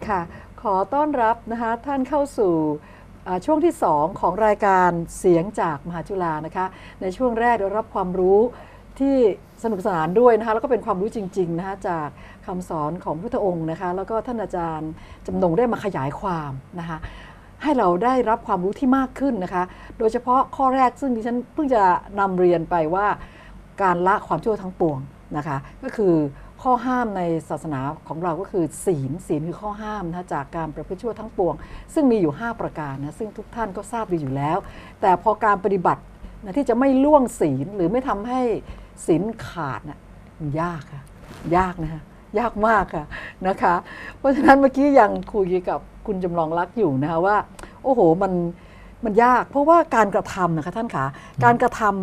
ค่ะขอต้อนรับนะคะท่านเข้าสู่ช่วงที่2ของรายการเสียงจากมหาจุฬานะคะในช่วงแรกได้รับความรู้ที่สนุกสนานด้วยนะคะแล้วก็เป็นความรู้จริงๆนะคะจากคำสอนของพุทธองค์นะคะแล้วก็ท่านอาจารย์จำนงได้มาขยายความนะคะให้เราได้รับความรู้ที่มากขึ้นนะคะโดยเฉพาะข้อแรกซึ่งดิฉันเพิ่งจะนำเรียนไปว่าการละความชั่วทั้งปวงนะคะก็คือข้อห้ามในศาสนาของเราก็คือศีลคือข้อห้ามนะจากการประพฤติชั่วทั้งปวงซึ่งมีอยู่5ประการนะซึ่งทุกท่านก็ทราบดีอยู่แล้วแต่พอการปฏิบัตินะที่จะไม่ล่วงศีลหรือไม่ทำให้ศีลขาดนะมันยากค่ะยากนะคะยากมากค่ะนะคะเพราะฉะนั้นเมื่อกี้ยังคุยกับคุณจำลองรักอยู่นะคะว่าโอ้โหมันยากเพราะว่าการกระทำนะคะท่านคะการกระทำ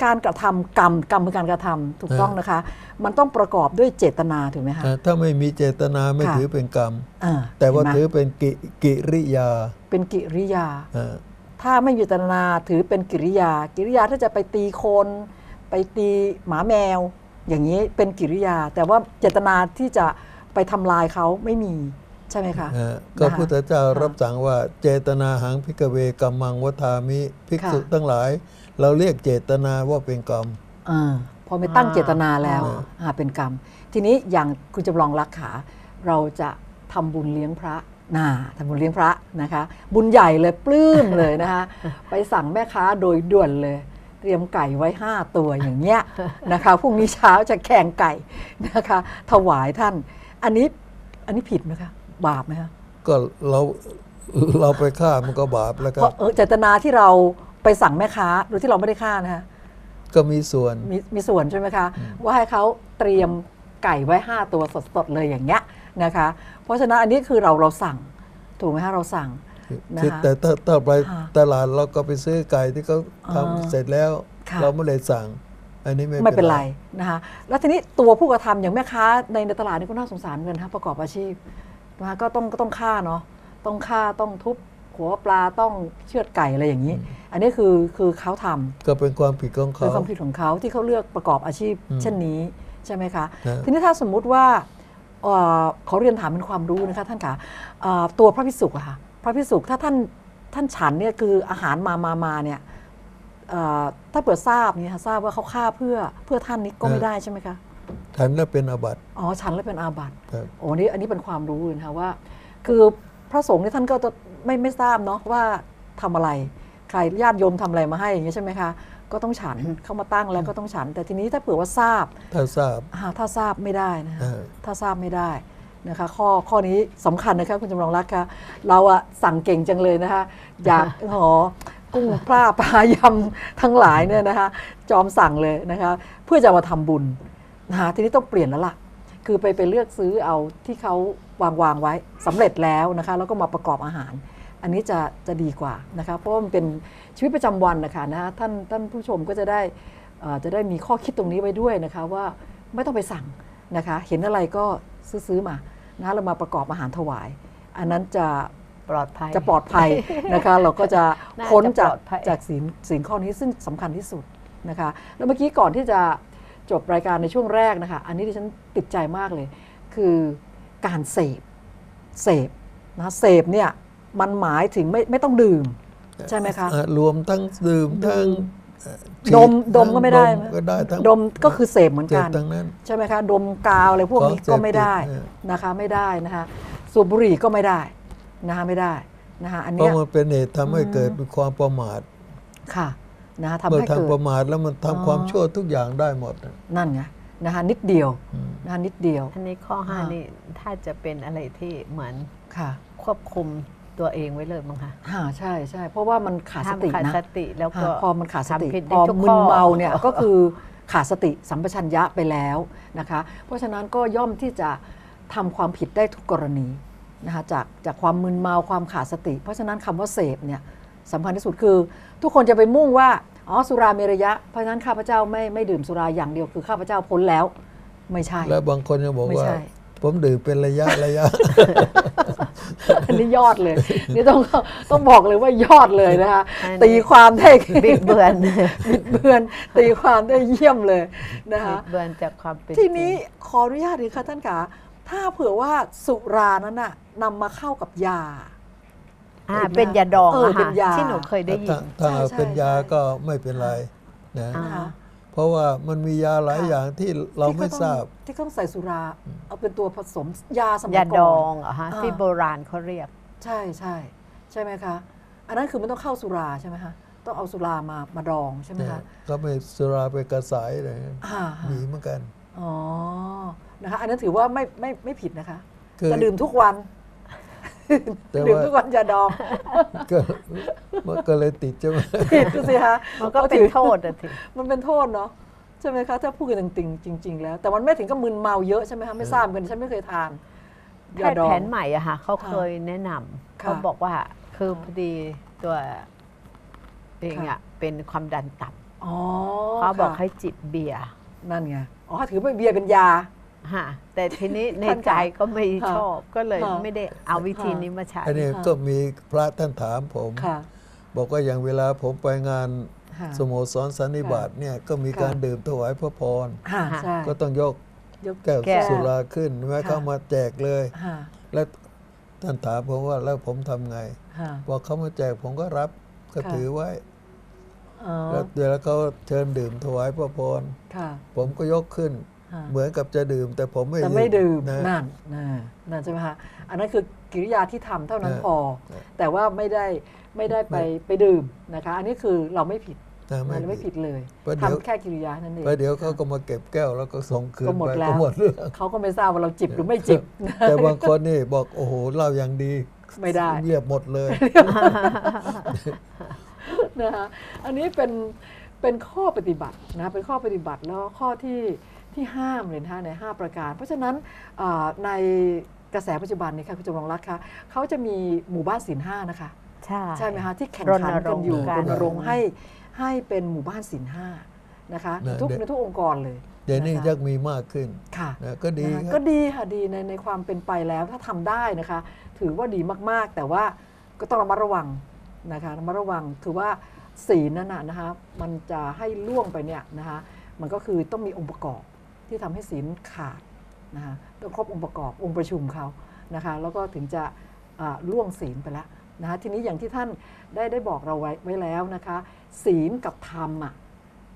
กรรมคือการกระทำถูกต้องนะคะมันต้องประกอบด้วยเจตนาถูกไหมคะถ้าไม่มีเจตนาไม่ถือเป็นกรรม แต่ว่า เห็นไหม ถือเป็นกิริยา เป็นกิริยา ถ้าไม่มีเจตนาถือเป็นกิริยาถ้าจะไปตีคนไปตีหมาแมว อย่างนี้เป็นกิริยา แต่ว่าเจตนาที่จะไปทำลายเขาไม่มีใช่ไหมคะ ก็พุทธเจ้ารับสั่งว่าเจตนาหังพิกเวกัมมังวทามิภิกษุทั้งหลายเราเรียกเจตนาว่าเป็นกรรมพอไม่ตั้งเจตนาแล้วเป็นกรรมทีนี้อย่างคุณจำลองรักขาเราจะทำบุญเลี้ยงพระทำบุญเลี้ยงพระนะคะบุญใหญ่เลยปลื้มเลยนะคะไปสั่งแม่ค้าโดยด่วนเลยเตรียมไก่ไว้5ตัวอย่างเงี้ยนะคะพรุ่งนี้เช้าจะแข่งไก่นะคะถวายท่านอันนี้ผิดไหมคะบาปไหมคะก็เราไปฆ่ามันก็บาปแล้วครับเจตนาที่เราไปสั่งแม่ค้าโดยที่เราไม่ได้ฆ่านะคะก็มีส่วนมีส่วนใช่ไหมคะว่าให้เขาเตรียมไก่ไว้5ตัวสดๆเลยอย่างเงี้ยนะคะเพราะฉะนั้นอันนี้คือเราสั่งถูกไหมคะเราสั่งนะคะแต่ถ้าไปตลาดเราก็ไปซื้อไก่ที่เขาทำเสร็จแล้วเราไม่ได้สั่งอันนี้ไม่เป็นไรนะคะแล้วทีนี้ตัวผู้กระทำอย่างแม่ค้าในตลาดนี่ก็น่าสงสารเงินนะประกอบอาชีพนะคะก็ต้องฆ่าเนาะต้องฆ่าต้องทุบหัวปลาต้องเชือดไก่อะไรอย่างนี้ อันนี้คือเขาทำก็เป็นความผิดของเขาเป็นความผิดของเขาที่เขาเลือกประกอบอาชีพเช่นนี้ใช่ไหมคะทีนี้ถ้าสมมุติว่าขอเรียนถามเป็นความรู้นะคะท่านคะตัวพระภิกษุอะค่ะพระภิกษุถ้าท่านฉันเนี่ยคืออาหารมาเนี่ยถ้าเปิดทราบเนี่ยทราบว่าเขาฆ่าเพื่อท่านนี้ก็ไม่ได้ใช่ไหมคะฉันแล้วเป็นอาบัติฉันแล้วเป็นอาบัติอันนี้เป็นความรู้เลยนะคะว่าคือพระสงฆ์นี่ท่านก็จะไม่ทราบเนาะว่าทำอะไรใครญาติโยมทำอะไรมาให้อย่างนี้ใช่ไหมคะก็ต้องฉันเข้ามาตั้งแล้วก็ต้องฉันแต่ทีนี้ถ้าเผื่อว่าทราบถ้าทราบไม่ได้นะถ้าทราบไม่ได้นะคะข้อนี้สำคัญนะคะคุณจำลองรักค่ะเราอะสั่งเก่งจังเลยนะคะอยากกุ้งปลาายำทั้งหลายเนี่ยนะคะจอมสั่งเลยนะคะเพื่อจะมาทำบุญนะคะทีนี้ต้องเปลี่ยนแล้วล่ะคือไปเลือกซื้อเอาที่เขาวางไว้สำเร็จแล้วนะคะแล้วก็มาประกอบอาหารอันนี้จะดีกว่านะคะเพราะมันเป็นชีวิตประจำวันนะคะท่านผู้ชมก็จะได้มีข้อคิดตรงนี้ไว้ด้วยนะคะว่าไม่ต้องไปสั่งนะคะเห็นอะไรก็ซื้อมานะเรามาประกอบอาหารถวายอันนั้นจะปลอดภัยนะคะเราก็จะพ้นจากศีลข้อนี้ซึ่งสำคัญที่สุดนะคะแล้วเมื่อกี้ก่อนที่จะจบรายการในช่วงแรกนะคะอันนี้ที่ฉันติดใจมากเลยคือการเสพนะเสพเนี่ยมันหมายถึงไม่ต้องดื่มใช่ไหมคะรวมทั้งดื่มทั้งดมก็ไม่ได้ดมก็คือเสพเหมือนกันใช่ไหมคะดมกาวอะไรพวกนี้ก็ไม่ได้นะคะไม่ได้นะคะสูบบุหรี่ก็ไม่ได้นะคะไม่ได้นะคะอันนี้เพราะมันเป็นเหตุทำให้เกิดความประมาทค่ะนะคะทำให้เกิดประมาทแล้วมันทำความชั่วทุกอย่างได้หมดนั่นไงนะคะนิดเดียวนะคะนิดเดียวอันนี้ข้อ5นี่ถ้าจะเป็นอะไรที่เหมือนควบคุมตัวเองไว้เลยมั้งคะใช่ใช่เพราะว่ามันขาดสตินะแล้วก็พอมันขาดสติพอมึนเมาเนี่ยก็คือขาดสติสัมปชัญญะไปแล้วนะคะเพราะฉะนั้นก็ย่อมที่จะทำความผิดได้ทุกกรณีนะคะจากความมึนเมาความขาดสติเพราะฉะนั้นคำว่าเสพเนี่ยสำคัญที่สุดคือทุกคนจะไปมุ่งว่าสุราเมรยะเพราะฉะนั้นข้าพเจ้าไม่ดื่มสุราอย่างเดียวคือข้าพเจ้าพ้นแล้วไม่ใช่แล้วบางคนจะบอกว่าผมดื่มเป็นระยะ อันนี้ยอดเลยนี่ต้องบอกเลยว่ายอดเลยนะคะตีความได้บิดเบือนตีความได้เยี่ยมเลยนะคะบิดเบือนจากความเป็นทีนี้ขออนุญาตเลยค่ะท่านคะ ถ้าเผื่อว่าสุรานั้นน่ะนำมาเข้ากับยา เป็นยาดอง เป็นยา ที่หนูเคยได้ยิน ถ้า ใช่ เป็นยา ใช่ ก็ไม่เป็นไรนะ อ่า นะคะ เพราะว่ามันมียาหลาย ค่ะ อย่างที่เราไม่ทราบ ที่เขาต้องใส่สุรา เอาเป็นตัวผสมยาสมัย ยา ก่อน ดองเหรอฮะ อ่า ที่โบราณเขาเรียก ใช่ใช่ใช่ไหมคะ อันนั้นคือมันต้องเข้าสุราใช่ไหมคะต้องเอาสุรามาดองใช่ไหม เนี่ย คะ ก็ไม่สุราไปกระสายเลย อ่า มีเหมือนกัน อ๋อนะคะอันนั้นถือว่าไม่ผิดนะคะ คือ จะดื่มทุกวัน แต่ ดื่ม ว่า ทุกวันยาดอง ก็มันก็เลยติดใช่ไหม ผิดดูสิคะ มันก็เป็นโทษอะที มันเป็นโทษเนาะใช่ไหมคะถ้าพูดกันจริง ๆ แล้ว แต่มันไม่ถึงกับมึนเมาเยอะใช่ไหมคะไม่ทราบกันฉันไม่เคยทาน แพทย์แผนใหม่อะค่ะเขาเคยแนะนำ ค่ะ เขาบอกว่าคือพอดีตัวเอง ค่ะ อะเป็นความดันต่ อ๋อ ำเขาบอก ค่ะ ให้จิบเบียร์ นั่นไงอ๋อถือเป็นเบียร์เป็นยา ฮะแต่ทีนี้ใน ท่าน ใจ ค่ะ ก็ไม่ ค่ะ ชอบก็เลย ค่ะ ไม่ได้เอาวิธีนี้มาใช้ อันนี้ ค่ะ ก็มีพระท่านถามผม ค่ะ บอกว่าอย่างเวลาผมไปงาน ค่ะ สโมสรสันนิบาตเนี่ยก็มี ค่ะ การดื่มถวายพระพร ค่ะใช่ ก็ต้องยก ยก แก้ว แก้ว สุราขึ้นใช่ไหม ค่ะ เข้ามาแจกเลย ค่ะ แล้วท่านถามผมว่าแล้วผมทำไง ค่ะ บอกเขามาแจกผมก็รับก็ ค่ะ ถือไว้ อ๋อ แล้วเดี๋ยวเขาเชิญดื่มถวายพระพร ค่ะ ผมก็ยกขึ้น ค่ะ เหมือนกับจะดื่ม แต่ผมไม่ แต่ไม่ดื่ม นะ นั่นใช่ไหมคะอันนั้นคือกิริยาที่ทำเท่านั้น นะ พอ แต่ว่าไม่ได้ไปดื่มนะคะ อันนี้คือเราไม่ผิด นะ มันไม่ผิดเลย เพราะเดี๋ยว ทำแค่กิริยานั่นเอง ไปเดี๋ยวเขาก็มาเก็บแก้วแล้วก็ส่งคืน ก็หมด ไป แล้ว ก็หมดเรื่อง เขาก็ไม่ทราบว่าเราจิบหรือไม่จิบ แต่บางคนนี่บอกโอ้โหเหล้าอย่างดี ไม่ได้ เงียบหมดเลย นะคะอันนี้เป็นข้อปฏิบัตินะเป็นข้อปฏิบัติแล้วก็ข้อที่ห้ามเลยนะคะใน 5 ประการ เพราะฉะนั้นในกระแสปัจจุบันนี้ค่ะคุณจำลองรัตน์คะเขาจะมีหมู่บ้านศีล5นะคะ ใช่ ใช่ไหมคะที่แข่งขันกันอยู่ ร ร ณ ณ ร รง ง ค์ ค์ให้เป็นหมู่บ้านศีล5นะคะ นะ ในทุกองค์กรเลย เดี๋ยวนี้ นะคะ ยักมีมากขึ้น ค่ะ นะก็ดี นะคะ ค ก็ รับ ดีค่ะดีในความเป็นไปแล้วถ้าทำได้นะคะ ถือว่าดีมากๆ แต่ว่าก็ต้องระมัดระวังนะคะระมัดระวังถือว่าศีลนั่นนะคะมันจะให้ล่วงไปเนี่ยนะคะมันก็คือต้องมีองค์ประกอบที่ทำให้ศีลขาดนะคะต้องครบองค์ประกอบองค์ประชุมเขานะคะแล้วก็ถึงจะล่วงศีลไปแล้วนะคะทีนี้อย่างที่ท่านได้บอกเราไว้แล้วนะคะศีลกับธรรมอ่ะ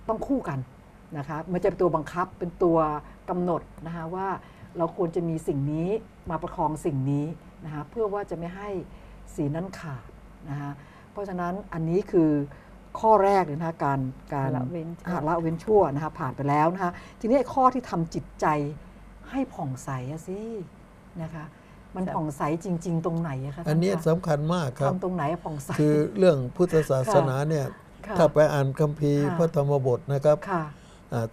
ต้องคู่กันนะคะมันจะเป็นตัวบังคับเป็นตัวกำหนดนะคะว่าเราควรจะมีสิ่งนี้มาประคองสิ่งนี้นะคะเพื่อว่าจะไม่ให้ศีลนั้นขาดนะคะเพราะฉะนั้นอันนี้คือข้อแรกเลยนะคะการ ละเว้นชั่ว ละเว้นชั่วนะคะผ่านไปแล้วนะคะทีนี้ไอ้ข้อที่ทำจิตใจให้ผ่องใสอะสินะคะมันผ่องใสจริง ๆ ตรงไหนอะคะ อันนี้ ท่าคะ สำคัญมากครับ ทำตรงไหนอะผ่องใส คือเรื่องพุทธศาสนาเนี่ย ค่ะ ถ้าไปอ่านคัมภีร์ ค่ะ พระธรรมบทนะครับ ค่ะ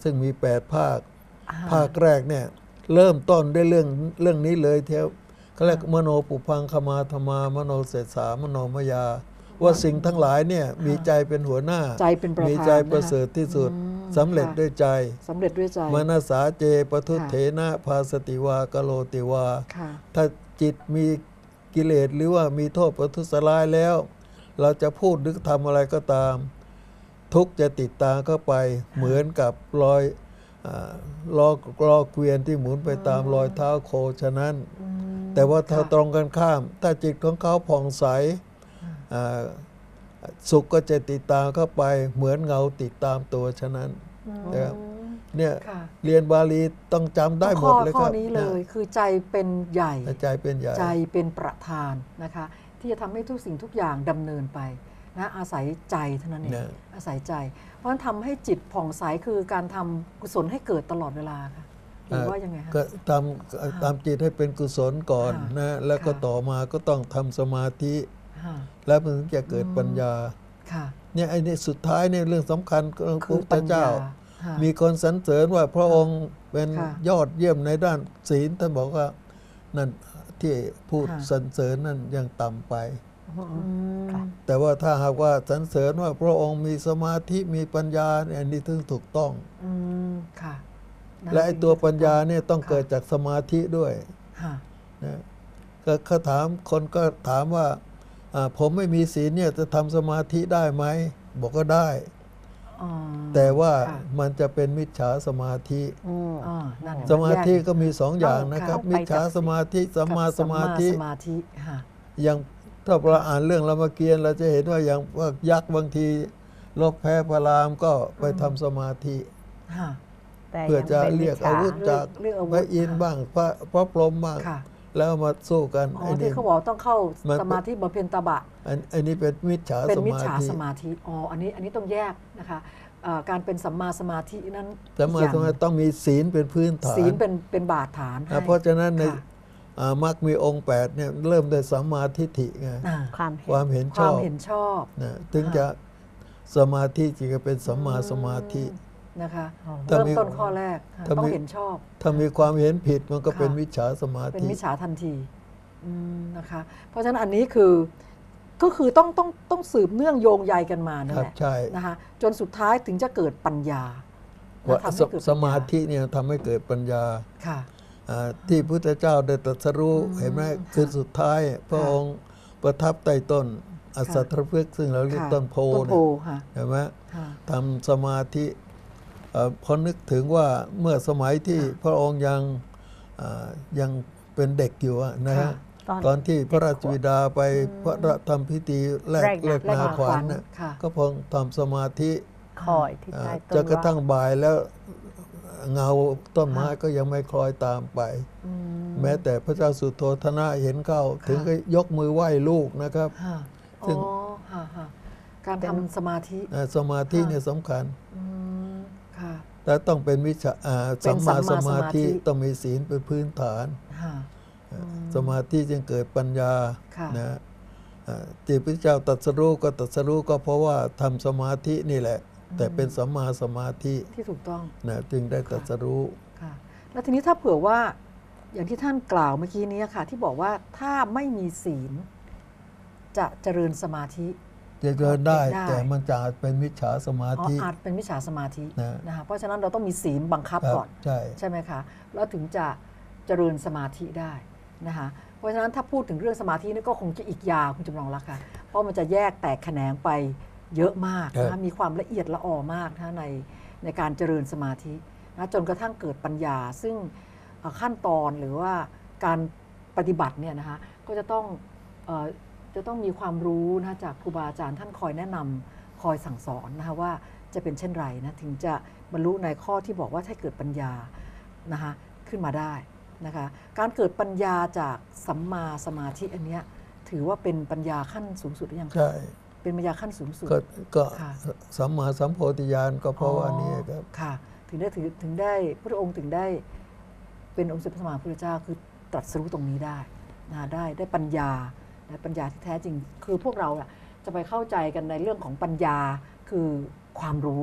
ซึ่งมี 8 ภาค อ่ ภาคแรกเนี่ยเริ่มต้นด้วยเรื่องนี้เลยเทวเขาเรียกมโนปุพังคมาธรรมามโนเสสามโนมยา ว่าสิ่งทั้งหลายเนี่ยมีใจเป็นหัวหน้า ใจเป็นประธาน มีใจประเสริฐที่สุด อืม สำเร็จ ค่ะ ด้วยใจ สำเร็จด้วยใจ มนัสสาเจปทุเถนะภาสติวากโลติวา ค่ะ ถ้าจิตมีกิเลสหรือว่ามีโทษประทุษร้ายแล้ว เราจะพูดหรือทำอะไรก็ตาม ทุกข์จะติดตามเข้าไปเหมือนกับรอยล้อเกวียนที่หมุนไปตามรอยเท้าโคฉะนั้น อืม แต่ว่าถ้า ค่ะ ตรงกันข้าม ถ้าจิตของเขาผ่องใสสุขก็จะติดตามเข้าไปเหมือนเงาติดตามตัวฉะนั้น อืม นะครับเนี่ย ค่ะ เรียนบาลีต้องจำได้หมดเลยค ข้อ รับ นี้เลยคือใจเป็นใหญ่ นะใจเป็นใหญ่ ใจเป็นประธานนะคะ ที่จะทำให้ทุกสิ่งทุกอย่างดำเนินไปนะอาศัยใจเท่านั้นเอง นะ อาศัยใจ เพราะฉะนั้นทำให้จิตผ่องใสคือการทำกุศลให้เกิดตลอดเวลาค่ะหรือว่ายังไงคะ ก็ตามจิตให้เป็นกุศลก่อน ค่ะ นะแล้วก็ ค่ะ ต่อมาก็ต้องทำสมาธิ ค่ะ แล้วมันถึงจะเกิดปัญญา ค่ะ เนี่ยไอ้นี่สุดท้ายเนี่ยเรื่องสำคัญก็พระ คือ พุทธ ปัญญา เจ้า ค่ะ มีคนสรรเสริญว่าพระองค์เป็น ค่ะ ยอดเยี่ยมในด้านศีลท่านบอกว่านั่นที่พูด ค่ะ สรรเสริญนั่นยังต่ำไป อืม ค่ะ แต่ว่าถ้าหากว่าสรรเสริญว่าพระองค์มีสมาธิมีปัญญาเนี่ยอันนี้ถึงถูกต้อง อืมค่ะนั่น และไอ้ตัว สิ่งที่ ปัญญาเนี่ยต้อง ค่ะ เกิดจากสมาธิด้วย ค่ะ นะก็เขาถามคนก็ถามว่าผมไม่มีศีลเนี่ยจะทำสมาธิได้ไหมบอกก็ได้ อ๋อ แต่ว่า ค่ะ มันจะเป็นมิจฉาสมาธิ นั่นไง สมาธิ แยก ก็มีสองอย่างนะครับ ต้องไป มิจฉาสมาธิสัมมาสมาธิ สมาธิค่ะ อย่างถ้าเราอ่านเรื่องรามเกียรติ์เราจะเห็นว่าอย่างว่ายักษ์บางทีลบแพ้พระรามก็ไปทำสมาธิ ค่ะ แต่ เพื่อ ยัง จะ เป็น เรียก มิจฉา อาวุธจาก เรียกอาวุธ พระอินทร์บ้างพระพรหมบ้าง ค่ะ แล้วเอามาสู้กัน อ๋อ ไอ้ ที่ นี่ เขาบอกต้องเข้า มัน สมาธิบำเพ็ญตบะ อันนี้เป็นมิจฉา เป็น ส มิจ มา ฉา ธิ สมาธิอ๋ออันนี้ต้องแยกนะคะการเป็นสัมมาสมาธินั้น สัมมาสมาธิต้องมีศีลเป็นพื้นฐาน ศีลเป็นบาดฐานให้ เพราะฉะนั้นใน ค่ะ มรรคมีองค์ 8เนี่ยเริ่มด้วยสัมมาทิฏฐิไง อ่า ความเห็น ความเห็นช ความ อบ เห็นชอบ นะถึงจะสมาธิจึงจะเป็นสัมมาสมาธิ นะคะ ถ้า เริ่ม มี ต้นข้อแรกค่ะ ถ้ามี ต้องเห็นชอบ ถ้ามีความเห็นผิดมันก็เป็น ค่ะ มิจฉาสมา เป็น ธิ มิจฉาทันทีนะคะ เพราะฉะนั้นอันนี้ก็คือต้องสืบเนื่องโยงใยกันมานั่น ครั แห บ ละ ใช่ นะคะจนสุดท้ายถึงจะเกิดปัญญา ว่า ทำให้เกิดปัญญ สมาธิเนี่ยทำให้เกิดปัญญา ค่ะ ที่พุทธเจ้าได้ตรัสรู้เห็นไหมคือสุดท้ายพระองค์ประทับใต้ต้นอสัตถพฤกษ์ซึ่งเราเรียก ค่ะ ต้นโพ ต้นโพ เนี่ย ค่ะ เห็นไหม ค่ะ ทำสมาธิพอนึกถึงว่าเมื่อสมัยที่ ค่ะ พระองค์ยังเป็นเด็กอยู่อะนะฮะ ค่ะ ตอนที่พระราชบิดาไปพระทำพิธีแรก แรกนา นาขวัญน่ะ ค่ะ ก็พงทำสมาธิ คอยที่ใต้ต้น จนกระทั่ง ว่า บ่ายแล้วเงาต้นไม้ก็ยังไม่คล้อยตามไป แม้แต่พระเจ้าสุโธทนะเห็นเข้า ถึงก็ยกมือไหว้ลูกนะครับ ค่ะ ซึ่ อ๋ ง อค่ะค่ะการทำสมาธิ สมาธิ ค่ะ เนี่ยสำคัญ ค่ะ แต่ต้องเป็นวิชา เป็ สั น ม สั มาม มา ส ส มา มาธิ ธิต้องมีศีลเป็นพื้นฐาน ค่ะ สมาธิจึงเกิดปัญญา ค่ะ นะที่พระเจ้าตรัสรู้ก็ตรัสรู้ก็เพราะว่าทำสมาธินี่แหละ แต่เป็นสัมมาสมาธิ ที่ถูกต้อง นะจึงได้ตรัสรู้ ค่ะ แล้วทีนี้ถ้าเผื่อว่าอย่างที่ท่านกล่าวเมื่อกี้นี้ค่ะ ที่บอกว่าถ้าไม่มีศีล จะเจริญสมาธิ จะเดินได้ ได้ แต่มันจะอาจเป็นมิจฉาสมา อ๋อ ธิ อาจเป็นมิจฉาสมาธิ นะ นะคะเพราะฉะนั้นเราต้องมีศีลบังคับ ครับ ก่อน ใช่ ใช่ไหมคะ แล้วถึงจะเจริญสมาธิได้นะคะ เพราะฉะนั้นถ้าพูดถึงเรื่องสมาธินี่ก็คงจะอีกยาวคุณจำลองรักค่ะ เพราะมันจะแยกแตกแขนงไปเยอะมากนะคะมีความละเอียดละออมากนะในการเจริญสมาธินะจนกระทั่งเกิดปัญญา ซึ่งขั้นตอนหรือว่าการปฏิบัติเนี่ยนะคะก็จะต้องมีความรู้นะจากครูบาอาจารย์ท่านคอยแนะนำคอยสั่งสอนนะคะว่าจะเป็นเช่นไรนะถึงจะบรรลุในข้อที่บอกว่าให้เกิดปัญญานะคะขึ้นมาได้นะคะการเกิดปัญญาจากสัมมาสมาธิอันเนี้ยถือว่าเป็นปัญญาขั้นสูงสุดหรือยังคะ ใช่ เป็นปัญญาขั้นสูงสุด ก็ ค่ะ สัมมาสัมโพธิญาณก็เพราะว่านี้ครับ ค่ะถึงได้พระองค์ถึงได้เป็นองค์สมเด็จพระสัมมาสัมพุทธเจ้าคือตรัสรู้ตรงนี้ได้นะได้ปัญญาปัญญาที่แท้จริง คือพวกเราจะไปเข้าใจกันในเรื่องของปัญญาคือความรู้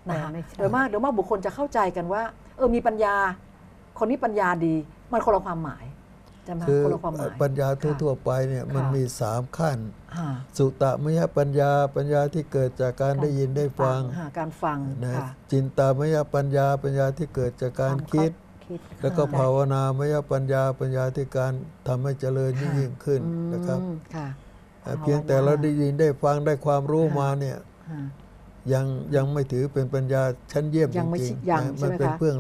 นะคะ ไม่ใช่ โดยมากบุคคลจะเข้าใจกันว่ามีปัญญาคนนี้ปัญญาดีมันคนละความหมายใช่ไหม คือ คนละความหมาย ปัญญาทั่วๆไปเนี่ยมันมี3ขั้น ค่ะ สุตมยปัญญาปัญญาที่เกิดจากการได้ยินได้ฟัง การฟัง นะ ค่ะ จินตามยปัญญาปัญญาที่เกิดจากการคิด คิด แล้วก็ภาวนามยปัญญาปัญญาที่การทำให้เจริญยิ่งขึ้นนะครับ ค่ะ เพียงแต่เราได้ยินได้ฟังได้ความรู้ ค่ะ มาเนี่ย ค่ะ ยังไม่ถือเป็นปัญญาชั้นเยี่ยม ยั จ งไม่ ริง ยัง ๆนะ ใช่ มัน ไหม เป็น คะ เบื้อง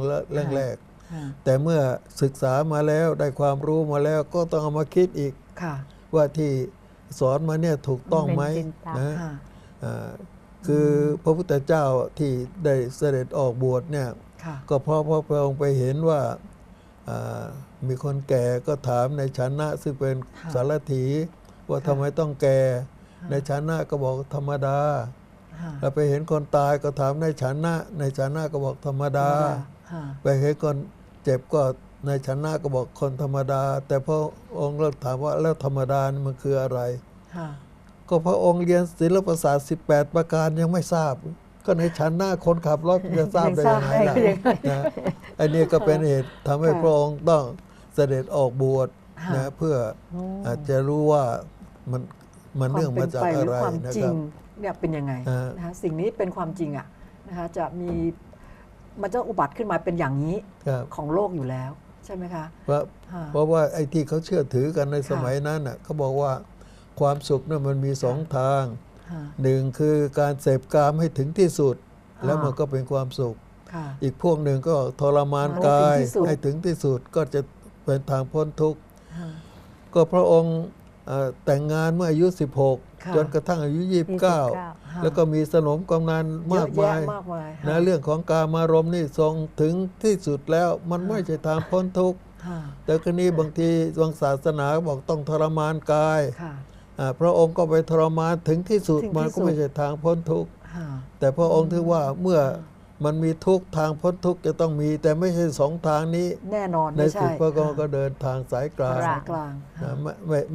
แรก ค่ะ ๆแต่เมื่อศึกษามาแล้วได้ความรู้มาแล้วก็ต้องเอามาคิดอีก ค่ะ ว่าที่สอนมาเนี่ยถูกต้องไหม เป็นจินตา นะ ค่ะ คือพระพุทธเจ้าที่ได้เสด็จออกบวชเนี่ย ค่ะ ก็เพราะพระองค์ไปเห็นว่ามีคนแก่ก็ถามในฐานะซึ่งเป็น ค่ะ สารถีว่าทำไมต้องแก่ ในฐานะก็บอกธรรมดา ค่ะ แล้วไปเห็นคนตายก็ถามในฐานะก็บอกธรรมดา ค่ะ ไปเห็นคนเจ็บก็ในฐานะก็บอกคนธรรมดา แต่พระองค์เราถามว่าแล้วธรรมดานี่มันคืออะไร ค่ะ ก็พระองค์เรียนศิลปศาสตร์18 ประการยังไม่ทราบ ก็ในชั้นหน้าคนขับรถจะทราบได้ยังไงล่ะนะอันนี้ก็เป็นเหตุทำให้พระองค์ต้องเสด็จออกบวชนะเพื่ออาจจะรู้ว่ามันเนื่องมาจากอะไร ความ นะ จริ ครั ง บ เนี่ยเป็นยังไง อ่าน นะคะสิ่งนี้เป็นความจริงนะคะจะมีมันจะอุบัติขึ้นมาเป็นอย่างนี้ ครับ ของโลกอยู่แล้วใช่ไหมคะ เพราะว่าไอ้ที่เขาเชื่อถือกันในสมัยนั้นน่ะเขาบอกว่าความสุขเนี่ยมันมี2 ทาง ค่ะ หนึ่งคือการเสพกามให้ถึงที่สุด อ่า แล้วมันก็เป็นความสุข ค่ะ อีกพวกหนึ่งก็ทรมาน ให้ กาย ถึงที่สุด ให้ถึงที่สุดก็จะเป็นทางพ้นทุกข์ ค่ะ ก็พระองค์แต่งงานเมื่ออายุ ค่ะ 16 จนกระทั่งอายุ 29 แล้วก็มีสนมกำนัน เย มา อะ ก แยะ มาย มากมาย นะเรื่องของกามารมณ์นี่ทรงถึงที่สุดแล้วมันไม่ใช่ทางพ้นทุกข์ ค่ะ แต่กรณีบางทีบางศาสนาบอกต้องทรมานกาย ค่ะ พระองค์ก็ไปทรมานถึงที่สุด ถึงที่ มันก็ สุด ไม่ใช่ทางพ้นทุกข์ ค่ะ แต่พระองค์ถือว่าเมื่อมันมีทุกข์ทางพ้นทุกข์จะต้องมี แต่ไม่ใช่สองทางนี้ แน่นอน ใน ไม่ สุ ใช่ ดพระองค์ก็เดินทางสายกลาง ครั สายกลาง นะ ค่ะ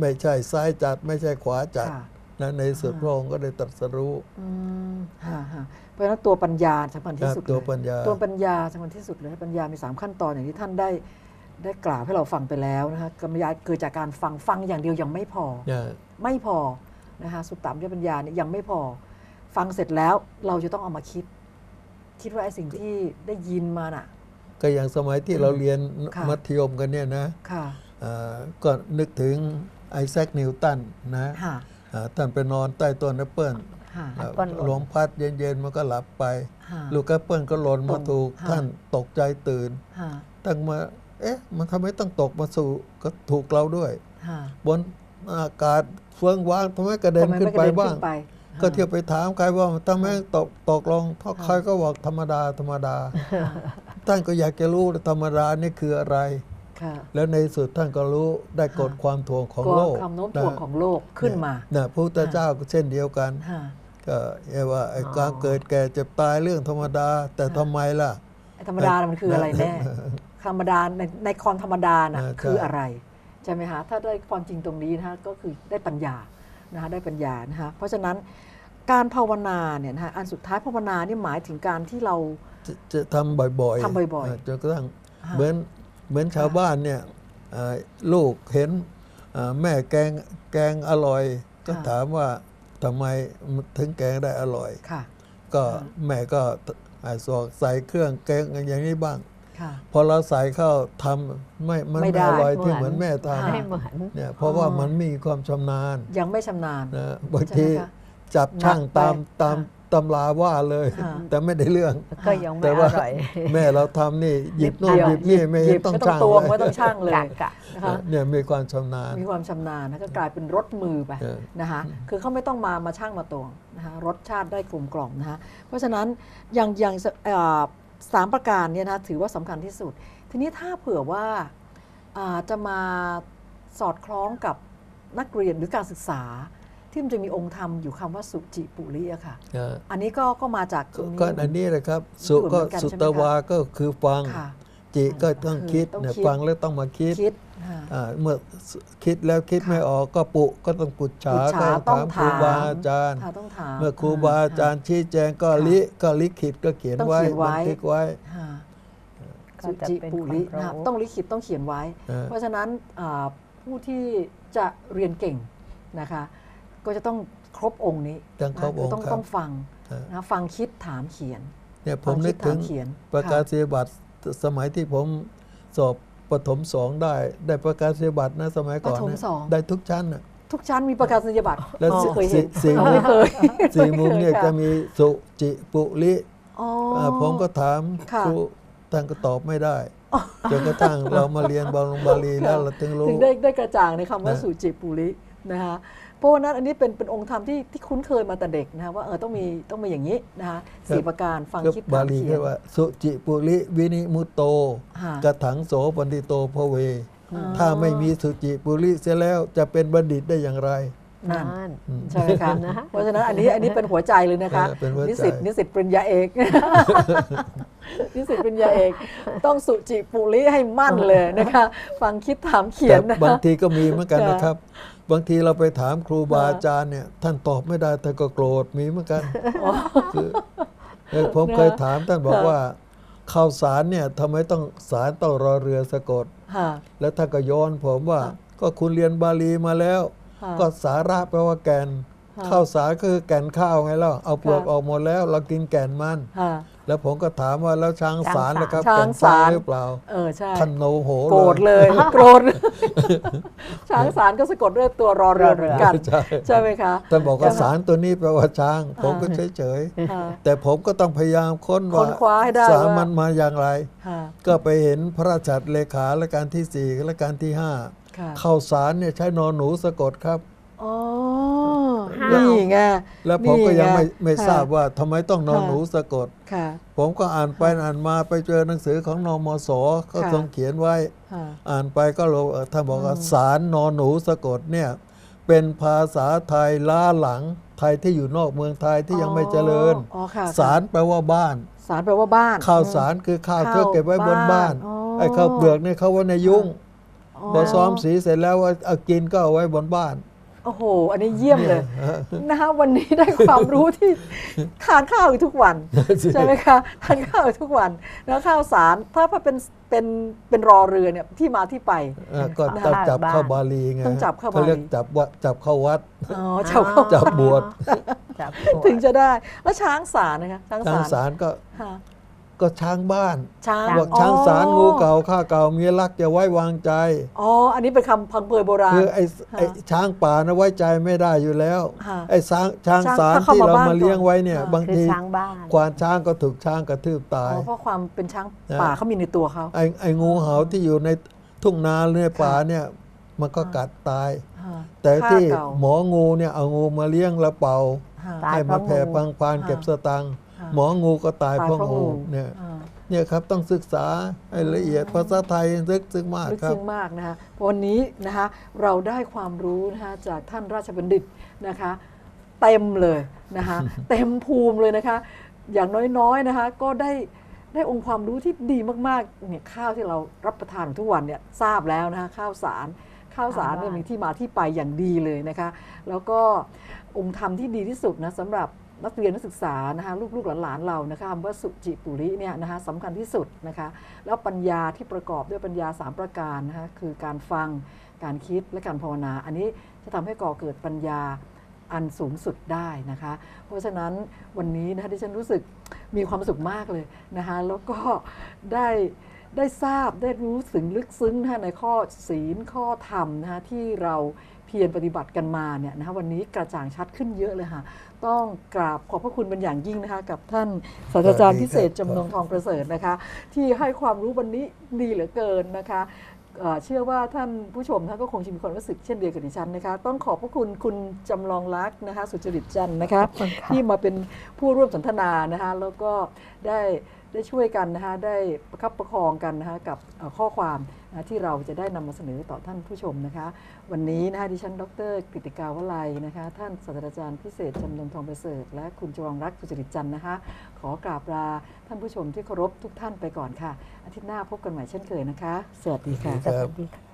ไม่ใช่ซ้ายจัด ไม่ใช่ขวาจัด ค่ะ นะในสุดพระองค์ก็ได้ตรัสรู้ อืมค่ะค่ะเพราะฉะนั้นตัวปัญญาสำคัญที่สุด ตัว เลย ปัญญา ตัวปัญญาสำคัญที่สุดเลยปัญญามี 3 ขั้นตอนอย่างที่ท่านได้กล่าวให้เราฟังไปแล้วนะคะปัญญาเกิดจากการฟังอย่างเดียวยังไม่พอ เนี่ย ไม่พอนะคะสุตตามยปัญญาเนี่ยยังไม่พอ ฟังเสร็จแล้วเราจะต้องเอามาคิดว่าไอ้สิ่งที่ได้ยินมาน่ะ ก็อย่างสมัยที่เราเรียน ค่ะ มัธยมกันเนี่ยนะ ค่ะ ก็นึกถึงไอแซคนิวตันนะ ค่ะ ท่านไปนอนใต้ต้นแอปเปิล ค่ะ แอปเปิ้ลหล่น ลมพัดเย็นๆมันก็หลับไป ค่ะ ลูกแอปเปิลก็หล่นมาถูก ค่ะ ท่านตกใจตื่น ค่ะ ตั้งมา เอ๊ะ มันทำไมต้องตกมาสู่ก็ถูกเราด้วย ค่ะ บนอากาศเฟื่องว้างทำไมกระเด็น ทำไม ขึ้น ไม่ก ไประ เด็น บ้าง ขึ้นไป ก็เที่ยวไปถามใครว่าทำไมตกลงเพราะใครก็บอกธรรมดาธรรมดา ท่านก็อยากจะรู้ธรรมดานี่คืออะไร ค่ะ แล้วในสุดท่านก็รู้ได้กฎความถ่วงของ ก็ โลก ความโน้มถ่วงของโลกขึ้นมา นะพระพุทธเจ้าก็เช่นเดียวกัน ค่ะ ก็เรียกว่าไอ้ อ๋อ การเกิดแก่เจ็บตายเรื่องธรรมดา แต่ทำไมล่ะ ไอ้ธรรมดาน่ะมันคืออะไรแน่ ธรรมดาในความธรรมดาน่ะ ใช่ คืออะไรใช่ไหมคะถ้าได้ความจริงตรงนี้นะคะก็คือได้ปัญญานะคะได้ปัญญานะคะเพราะฉะนั้นการภาวนาเนี่ยนะคะอันสุดท้ายภาวนานี่หมายถึงการที่เรา จะทำบ่อยๆ ทำบ่อยๆ จนกระทั่ง ค่ะ เหมือนชาวบ้านเนี่ยลูกเห็นแม่แกงอร่อย ก็ถามว่าทำไมถึงแกงได้อร่อย ค่ะ ก็แม่ก็สอกใส่เครื่องแกงอย่างนี้บ้าง ค่ะ พอเราใส่เข้าทำมัน ไม่ได้ อร่อยที่เหมือนแม่ท ไม่เหมือน ำเนี่ยเพราะว่ามันมีความชำนาญ ยังไม่ชำนาญ นะบางที ใช่ไหมคะ จับช่าง หนักไป ตามตำราว่าเลย ค่ะ แต่ไม่ได้เรื่อง ก็ยังไม่ แต่ อ ว่า ร่อย แม่เราทำนี่หยิบโน่น เดียว หยิบนี่ไม่ ห เห็ ยิ น บ ต้อง ไม่ต้อง ช่าง ตวง เลย ไม่ต้องช่างเลย กะ นะคะ เนี่ยมีความชำนาญ มีความชำนาญนะก็กลายเป็นรสมือไป เออ นะคะคือเขาไม่ต้องมาช่างมาตวงนะคะรสชาติได้กลมกล่อมนะคะเพราะฉะนั้นอย่างสามประการเนี่ยนะถือว่าสำคัญที่สุด ทีนี้ถ้าเผื่อว่าจะมาสอดคล้องกับนักเรียนหรือการศึกษา ที่มันจะมีองค์ธรรมอยู่คำว่าสุจิปุริอะค่ะ เออ อันนี้ก็มาจากตรงนี้ ก็อันนี้แหละครับ สุ เหมื ก็ อนกัน สุ ใช่ไหม ต คะ วาก็คือฟัง ค่ะ จิก็ต้องคิด ต้อง เนี่ย คิด ฟังแล้วต้องมาคิด คิดค่ะ เมื่อคิดแล้วคิด ค่ะ ไม่ออกก็ปุก็ต้องปุจฉา ปุจฉา ก็ต้องถามครู ต้องถาม บาอาจารย์ ค่ะต้องถาม เมื่อครูบาอาจารย์ชี้แจงก็ลิขิตก็เขียน ต้อง ไว้ เขียนไว้ บันทึกไว้ ค่ะ ก็ สุ จะ จิ เป็น ปุริ ความรู้ นะคะต้องลิขิตต้องเขียนไว้ เออ เพราะฉะนั้นผู้ที่จะเรียนเก่งนะคะ ก็จะต้องครบองค์นี้ ต้องครบองค์ ต้อง ครับ ต้องฟัง เออ นะฟังคิดถามเขียน เนี่ยผ ฟั ม ง นึ คิ ก ด ถึ ถาง มเขียน ประกาศ ค่ะ นียบัตรสมัยที่ผมสอบประถมสองได้ประกาศนียบัตรนะสมัยก่อน ประถม นะ สอง ได้ทุกชั้นน่ะ ทุกชั้นมีประกาศนียบัตร แล้ว ไม่เคยเห็น สี่มุม ไม่เคย สี่มุมเนี่ย ไค จะมีสุจิปุริ อ๋อ ผมก็ถาม ค่ะ ครูท่านก็ตอบไม่ได้จนกระทั่งเรามาเรียนบาลีแล้วเราถึงรู้ ถึงได้กระจ่างในคำว่า นะ สุจิปุรินะคะเพราะว่านั้นอันนี้เป็นองค์ธรรมที่คุ้นเคยมาแต่เด็กนะคะว่าต้องมีอย่างนี้นะคะสี่ประการฟัง ก็ คิด บา ถาม ลี เขีย เรีย น กว่า สุจิปุริวินิมุตโต ค่ะ กถังโสปันติโตพเว อ๋อ ถ้าไม่มีสุจิปุริเสียแล้วจะเป็นบัณฑิตได้อย่างไร นั่น นั่น ใช่ไหมคะ นะ เพราะฉะนั้นอันนี้เป็นหัวใจเลยนะคะ เป็นหัวใจ นิสิตปริญญาเอก นิสิตปริญญาเอก ต้องสุจิปุริให้มั่นเลยนะคะ ฟังคิดถามเขียน แต่ นะ บาง คะ ทีก็มีเหมือนกัน ค่ะ นะครับ บางทีเราไปถามครูบา ค่ะ อาจารย์เนี่ยท่านตอบไม่ได้ท่านก็โกรธมีเหมือนกันคือผมเคยถามท่านบอกว่าข้าวสารเนี่ยทำไมต้องสารต้องรอเรือสะกด ค่ะ แล้วท่านก็ย้อนผมว่า ค่ะ ก็คุณเรียนบาลีมาแล้ว ค่ะ ก็สาระแปลว่าแก่น ค่ะ ข้าวสารก็คือแก่นข้าวไงล่ะเอาเปลือก ค่ะ ออกหมดแล้ว เรากินแก่นมัน ค่ะ แล้วผมก็ถามว่าแล้วช้างสารนะครับ ช้าง แก่น สาร หรือเปล่า ใช่ ท่านโนโห โกรธเลยโกรธช้างสารก็สะกดด้วยตัวรอเรือเหมือนกัน ใช่ไหมคะ ท่านบอกว่าสารตัวนี้แปลว่าช้าง ผมก็เฉย ค่ะ ๆแต่ผมก็ต้องพยายามค้น ค้นคว้าให้ได้ สาร ว่า มันมาอย่างไร ค่ะ ก็ไปเห็นพระราชเลขาและการที่ 4 และการที่ ค่ะ 5 ข้าวสารเนี่ยใช้นอนหนูสะกดครับ อ๋อ อ้าว นี่ไง แล้วผมก็ยังไม่ ค่ะ ทราบว่าทำไมต้องนอน ค่ะ หนูสะกด ค่ะ ผมก็อ่านไปอ่านมาไปเจอหนังสือของนมสก็ ค่ะ ทรงเขียนไว้ ค่ะ อ่านไปก็รู้ท่านบอกว่าสารนอนหนูสะกดเนี่ยเป็นภาษาไทยล้าหลังไทยที่อยู่นอกเมืองไทยที่ยังไม่เจริญ อ๋อค่ะ สารแปลว่าบ้าน สารแปลว่าบ้าน ข้าวสารคือข้าวที่เก็บไว้บนบ้าน อ๋อ ไอ้ข้าวเปลือกเนี่ยเขาไว้ในยุ้ง อ๋อ พอซ้อมสีเสร็จแล้วว่าเอากินก็เอาไว้บนบ้าน โอ้โห อันนี้เยี่ยมเลย นี่ นะคะวันนี้ได้ความรู้ที่ทานข้าวอยู่ทุกวัน ใช่ไหมคะทานข้าวอยู่ทุกวันแล้วข้าวสารถ้าเป็นรอเรือเนี่ยที่มาที่ไป ก็ นะคะ ต้องจับเข้าบาลีไง ต้องจับเข้าบาลี เขาเรียกจับเข้าวัด อ๋อชาวเขา จับบวช จับ ถึงจะได้ แล้วช้างสารนะคะช้าง ช้าง สาร สารก็ ค่ะ ก็ช้างบ้าน ช้าง บอกช้างสารงูเก่าข้าเก่ามีรักจะไว้วางใจ อ๋ออันนี้เป็นคำพังเพยโบราณ คือไอ้ช้างป่านะไว้ใจไม่ได้อยู่แล้ว ค่ะ ไอ้ช้างสาร ถ้าเข้า ที่ มา เรา บ้าน มาเลี้ยงไว้เนี่ย ก่อน บาง คือ ที ช้างบ้าน ควานช้างก็ถูกช้างกระทืบตาย อ๋อเพราะความเป็นช้างป่าเขามีในตัวเขา ไอ้งูเห่าที่อยู่ในทุ่งนาหรือในป่าเนี่ยมันก็กัดตาย ค่ะ แต่ที่ ฆ่าเก่า หมองูเนี่ยเอางูมาเลี้ยงแล้วเป่า ค่ะ ตาย ให้ เพ มา ราะ แผ่ งู พังพาน ค่ะ เก็บสตังค์ ค่ะ หมองูก็ตายเพราะ ตายเพราะ งู งู เนี่ย อ่า เนี่ยครับต้องศึกษาให้ละเอียดภาษาไทยลึกซึ้งมาก ลึก ครับ ซึ้งมากนะคะวันนี้นะคะเราได้ความรู้นะคะจากท่านราชบัณฑิตนะคะเต็มเลยนะคะ เต็มภูมิเลยนะคะ อย่างน้อยๆนะคะก็ได้องค์ความรู้ที่ดีมากๆเนี่ยข้าวที่เรารับประทานทุกวันเนี่ยทราบแล้วนะคะข้าวสารเนี่ยมีที่มาที่ไปอย่างดีเลยนะคะ แล้วก็องค์ธรรมที่ดีที่สุดนะสำหรับนักเรียนนักศึกษานะคะลูกๆหลานๆเรานะคะคำว่าสุจิปุริเนี่ยนะคะสำคัญที่สุดนะคะแล้วปัญญาที่ประกอบด้วยปัญญา3ประการนะคะคือการฟังการคิดและการภาวนา อันนี้จะทำให้ก่อเกิดปัญญาอันสูงสุดได้นะคะ เพราะฉะนั้นวันนี้นะคะที่ฉันรู้สึกมีความสุขมากเลยนะคะแล้วก็ได้ทราบได้รู้สึงลึกซึ้งนะคะในข้อศีลข้อธรรมนะคะที่เราเพียรปฏิบัติกันมาเนี่ยนะคะวันนี้กระจ่างชัดขึ้นเยอะเลยค่ะต้องกราบขอบพระคุณเป็นอย่างยิ่งนะคะกับท่านศาสตราจารย์พิเศษจำนงทองประเสริฐนะคะที่ให้ความรู้วันนี้ดีเหลือเกินนะคะเชื่อว่าท่านผู้ชมท่านก็คงจะมีความรู้สึกเช่นเดียวกับดิฉันนะคะต้องขอบพระคุณคุณจำลองรักนะคะสุจริตจันทร์นะคะที่มาเป็นผู้ร่วมสนทนานะคะแล้วก็ได้ช่วยกันนะคะได้ประคับประคองกันนะคะกับข้อความนะที่เราจะได้นำมาเสนอต่อท่านผู้ชมนะคะวันนี้นะคะดิฉันดร.กฤติกาวลัยนะคะท่านศาสตราจารย์พิเศษจำนงทองประเสริฐและคุณจรองรักสุจริตจันทร์นะคะขอกราบลาท่านผู้ชมที่เคารพทุกท่านไปก่อนค่ะอาทิตย์หน้าพบกันใหม่เช่นเคยนะคะสวัสดีค่ะ ครับ สวัสดีค่ะ